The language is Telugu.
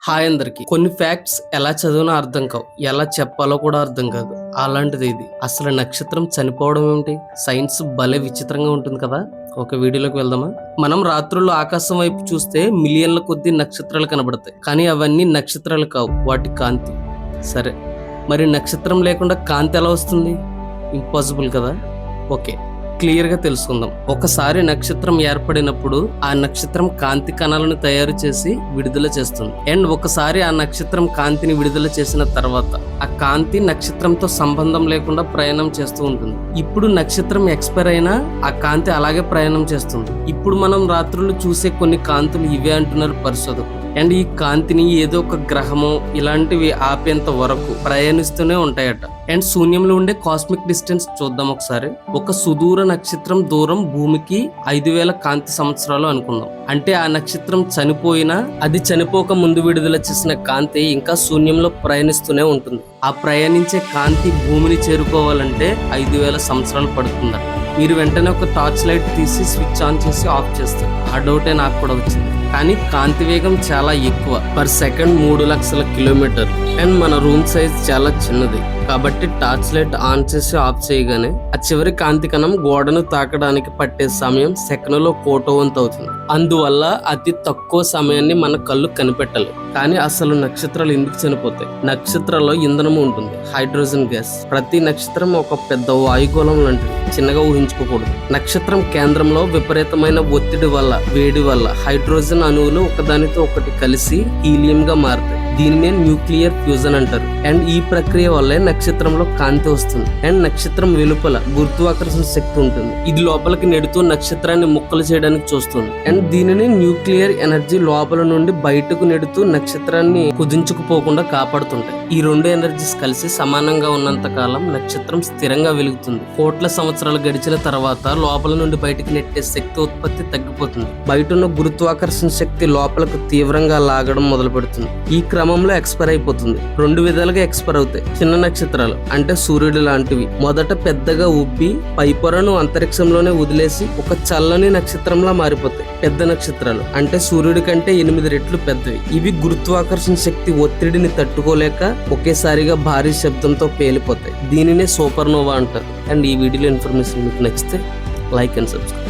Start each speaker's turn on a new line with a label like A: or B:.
A: హాయ్ అందరికి. కొన్ని ఫ్యాక్ట్స్ ఎలా చదివినా అర్థం కావు, ఎలా చెప్పాలో కూడా అర్థం కాదు. అలాంటిది ఇది. అసలు నక్షత్రం చనిపోవడం ఏమిటి? సైన్స్ భలే విచిత్రంగా ఉంటుంది కదా. ఒక వీడియోలోకి వెళ్దామా? మనం రాత్రుల్లో ఆకాశం వైపు చూస్తే మిలియన్ల కొద్ది నక్షత్రాలు కనబడతాయి, కానీ అవన్నీ నక్షత్రాలు కావు, వాటి కాంతి. సరే, మరి నక్షత్రం లేకుండా కాంతి ఎలా వస్తుంది? ఇంపాసిబుల్ కదా. ఓకే, క్లియర్ గా తెలుసుకుందాం. ఒకసారి నక్షత్రం ఏర్పడినప్పుడు ఆ నక్షత్రం కాంతి కణాలను తయారు చేసి విడుదల చేస్తుంది. అండ్ ఒకసారి ఆ నక్షత్రం కాంతిని విడుదల చేసిన తర్వాత ఆ కాంతి నక్షత్రంతో సంబంధం లేకుండా ప్రయాణం చేస్తూ ఉంటుంది. ఇప్పుడు నక్షత్రం ఎక్స్పైర్ అయినా ఆ కాంతి అలాగే ప్రయాణం చేస్తుంది. ఇప్పుడు మనం రాత్రులు చూసే కొన్ని కాంతులు ఇవే అంటున్నారు పరిశోధకులు. అండ్ ఈ కాంతిని ఏదో ఒక గ్రహము ఇలాంటివి ఆపేంత వరకు ప్రయాణిస్తూనే ఉంటాయట. అండ్ శూన్యంలో ఉండే కాస్మిక్ డిస్టెన్స్ చూద్దాం ఒకసారి. ఒక సుదూర నక్షత్రం దూరం భూమికి 5000 కాంతి సంవత్సరాలు అనుకుందాం. అంటే ఆ నక్షత్రం చనిపోయినా అది చనిపోక ముందు విడుదల చేసిన కాంతి ఇంకా శూన్యంలో ప్రయాణిస్తూనే ఉంటుంది. ఆ ప్రయాణించే కాంతి భూమిని చేరుకోవాలంటే 5000 సంవత్సరాలు పడుతుందట. మీరు వెంటనే ఒక టార్చ్ లైట్ తీసి స్విచ్ ఆన్ చేసి ఆఫ్ చేస్తారు. ఆ డౌటే నాకు కూడా వచ్చింది. కానీ కాంతి వేగం చాలా ఎక్కువ, పర్ సెకండ్ 3 లక్షల కిలోమీటర్లు. అండ్ మన రూమ్ సైజ్ చాలా చిన్నది కాబట్టి టార్చ్ లైట్ ఆన్ చేసి ఆఫ్ చేయగానే ఆ చివరి కాంతి కణం గోడను తాకడానికి పట్టే సమయం సెకనులో 1/4 వంతు అవుతుంది. అందువల్ల అతి తక్కువ సమయాన్ని మన కళ్ళు కనిపెట్టలేవు. కానీ అసలు నక్షత్రాలు ఎందుకు చనిపోతాయి? నక్షత్రాల్లో ఇంధనము ఉంటుంది, హైడ్రోజన్ గ్యాస్. ప్రతి నక్షత్రం ఒక పెద్ద వాయుగోళం లాంటిది, చిన్నగా ఊహించుకోకూడదు. నక్షత్రం కేంద్రంలో విపరీతమైన ఒత్తిడి వల్ల, వేడి వల్ల హైడ్రోజన్ అణువులు ఒకదానితో ఒకటి కలిసి హీలియం గా మారుతాయి. దీనినే న్యూక్లియర్ ఫ్యూజన్ అంటారు. అండ్ ఈ ప్రక్రియ వల్లే నక్షత్రంలో కాంతి వస్తుంది. అండ్ నక్షత్రం వెలుపల గురుత్వాకర్షణ శక్తి ఉంటుంది. ఇది లోపలికి నెడుతూ నక్షత్రాన్ని ముక్కలు చేయడానికి చూస్తుంది. అండ్ దీనిని న్యూక్లియర్ ఎనర్జీ లోపల నుండి బయటకు నెడుతూ నక్షత్రాన్ని కుదించుకుపోకుండా కాపాడుతుంటాయి. ఈ 2 ఎనర్జీస్ కలిసి సమానంగా ఉన్నంత కాలం నక్షత్రం స్థిరంగా వెలుగుతుంది. కోట్ల సంవత్సరాలు గడిచిన తర్వాత లోపల నుండి బయటికి నెట్టే శక్తి ఉత్పత్తి తగ్గిపోతుంది. బయట ఉన్న గురుత్వాకర్షణ శక్తి లోపలకు తీవ్రంగా లాగడం మొదలు పెడుతుంది. ఈ క్రమంలో ఎక్స్పైర్ అయిపోతుంది. 2 విధాలుగా ఎక్స్పైర్ అవుతాయి. చిన్న నక్షత్రాలు అంటే సూర్యుడు లాంటివి మొదట పెద్దగా ఉబ్బి పై పొరను అంతరిక్షంలోనే వదిలేసి ఒక చల్లని నక్షత్రంలా మారిపోతాయి. పెద్ద నక్షత్రాలు అంటే సూర్యుడి కంటే 8 రెట్లు పెద్దవి. ఇవి గురుత్వాకర్షణ శక్తి ఒత్తిడిని తట్టుకోలేక ఒకేసారిగా భారీ శబ్దంతో పేలిపోతాయి. దీనినే సూపర్నోవా అంటారు. అండ్ ఈ వీడియోలో ఇన్ఫర్మేషన్ మీకు నచ్చితే లైక్ అండ్ సబ్స్క్రైబ్.